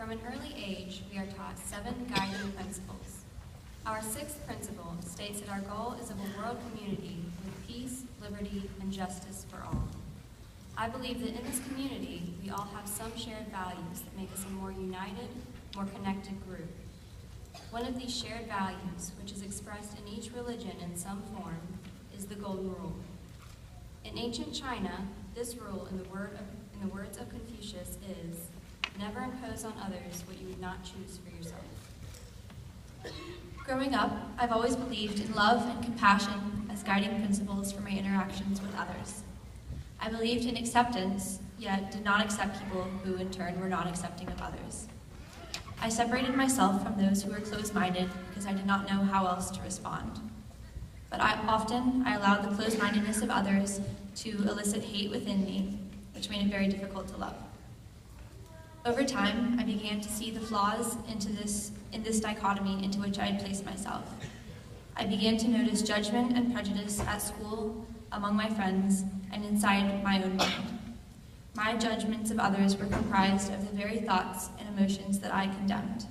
From an early age, we are taught 7 guiding principles. Our 6th principle states that our goal is of a world community with peace, liberty, and justice for all. I believe that in this community, we all have some shared values that make us a more united, more connected group. One of these shared values, which is expressed in each religion in some form, is the Golden Rule. In ancient China, this rule, in the words of Confucius, is, never impose on others what you would not choose for yourself. Growing up, I've always believed in love and compassion as guiding principles for my interactions with others. I believed in acceptance, yet did not accept people who in turn were not accepting of others. I separated myself from those who were closed-minded because I did not know how else to respond. But often I allowed the closed-mindedness of others to elicit hate within me, which made it very difficult to love. Over time, I began to see the flaws in this dichotomy into which I had placed myself. I began to notice judgment and prejudice at school, among my friends, and inside my own mind. My judgments of others were comprised of the very thoughts and emotions that I condemned.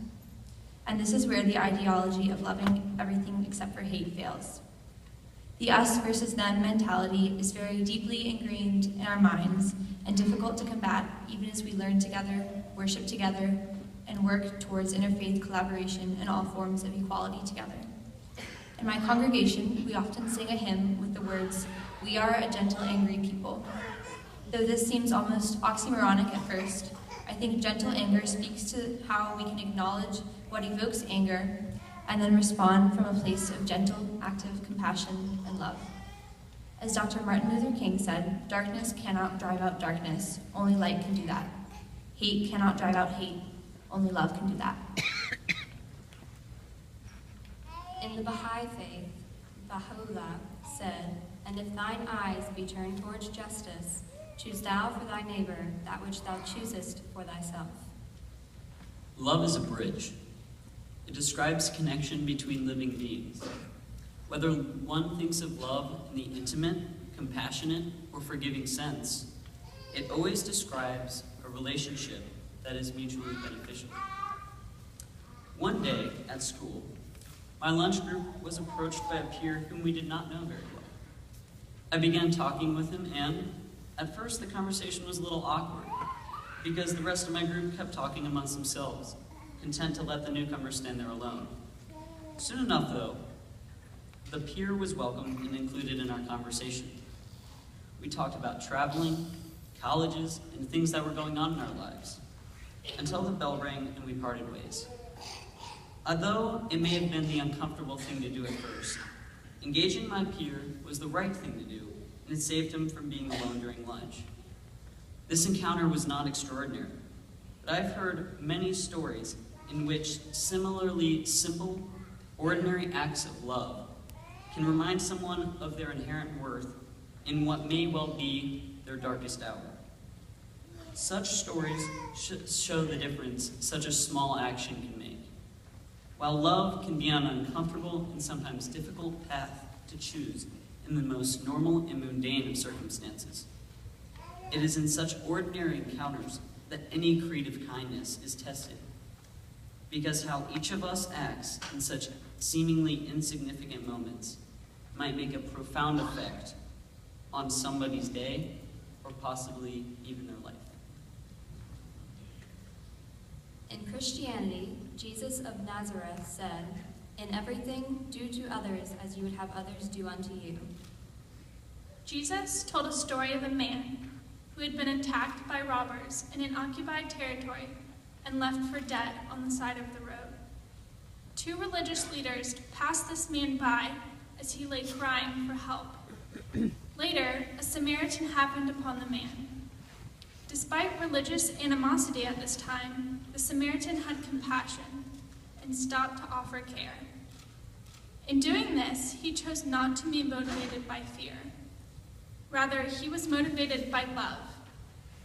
And this is where the ideology of loving everything except for hate fails. The us versus them mentality is very deeply ingrained in our minds and difficult to combat even as we learn together, worship together, and work towards interfaith collaboration and all forms of equality together. In my congregation, we often sing a hymn with the words, "We are a gentle, angry people." Though this seems almost oxymoronic at first, I think gentle anger speaks to how we can acknowledge what evokes anger and then respond from a place of gentle, active compassion and love. As Dr. Martin Luther King said, darkness cannot drive out darkness, only light can do that. Hate cannot drive out hate, only love can do that. In the Baha'i faith, Baha'u'llah said, "And if thine eyes be turned towards justice, choose thou for thy neighbor that which thou choosest for thyself." Love is a bridge. It describes connection between living beings. Whether one thinks of love in the intimate, compassionate, or forgiving sense, it always describes a relationship that is mutually beneficial. One day at school, my lunch group was approached by a peer whom we did not know very well. I began talking with him, and at first the conversation was a little awkward because the rest of my group kept talking amongst themselves, content to let the newcomer stand there alone. Soon enough, though, the peer was welcomed and included in our conversation. We talked about traveling, colleges, and things that were going on in our lives, until the bell rang and we parted ways. Although it may have been the uncomfortable thing to do at first, engaging my peer was the right thing to do, and it saved him from being alone during lunch. This encounter was not extraordinary, but I've heard many stories in which similarly simple, ordinary acts of love can remind someone of their inherent worth in what may well be their darkest hour. Such stories show the difference such a small action can make. While love can be an uncomfortable and sometimes difficult path to choose in the most normal and mundane of circumstances, it is in such ordinary encounters that any creative kindness is tested. Because how each of us acts in such seemingly insignificant moments might make a profound effect on somebody's day or possibly even their life. In Christianity, Jesus of Nazareth said, "In everything, do to others as you would have others do unto you." Jesus told a story of a man who had been attacked by robbers in an occupied territory and left for dead on the side of the road. 2 religious leaders passed this man by as he lay crying for help. Later, a Samaritan happened upon the man. Despite religious animosity at this time, the Samaritan had compassion and stopped to offer care. In doing this, he chose not to be motivated by fear. Rather, he was motivated by love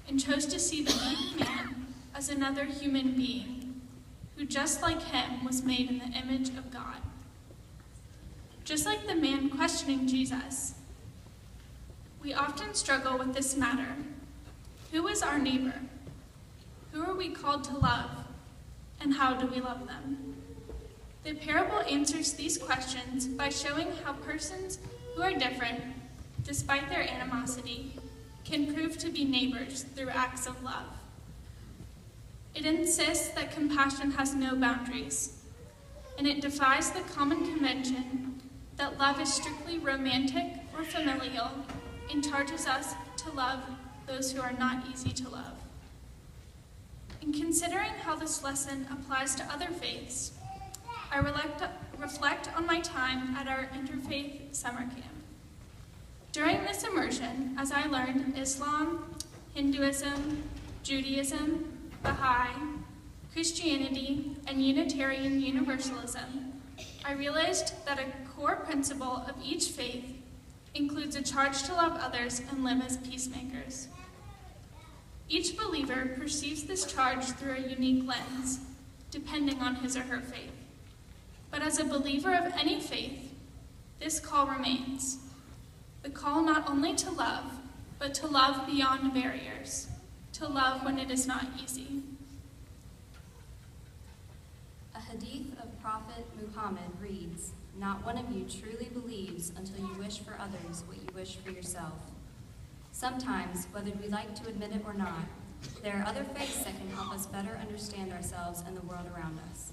and chose to see the weak man as another human being who, just like him, was made in the image of God. Just like the man questioning Jesus, we often struggle with this matter. Who is our neighbor? Who are we called to love? And how do we love them? The parable answers these questions by showing how persons who are different, despite their animosity, can prove to be neighbors through acts of love. It insists that compassion has no boundaries, and it defies the common convention that love is strictly romantic or familial and charges us to love those who are not easy to love. In considering how this lesson applies to other faiths, I reflect on my time at our interfaith summer camp. During this immersion, as I learned Islam, Hinduism, Judaism, Baha'i, Christianity, and Unitarian Universalism, I realized that a core principle of each faith includes a charge to love others and live as peacemakers. Each believer perceives this charge through a unique lens, depending on his or her faith. But as a believer of any faith, this call remains. The call not only to love, but to love beyond barriers, to love when it is not easy. A hadith of Prophet Muhammad reads, "Not one of you truly believes until you wish for others what you wish for yourself." Sometimes, whether we like to admit it or not, there are other faiths that can help us better understand ourselves and the world around us.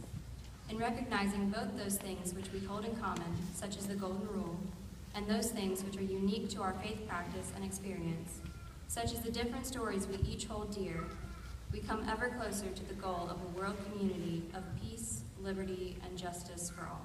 In recognizing both those things which we hold in common, such as the Golden Rule, and those things which are unique to our faith practice and experience, such as the different stories we each hold dear, we come ever closer to the goal of a world community of peace, liberty, and justice for all.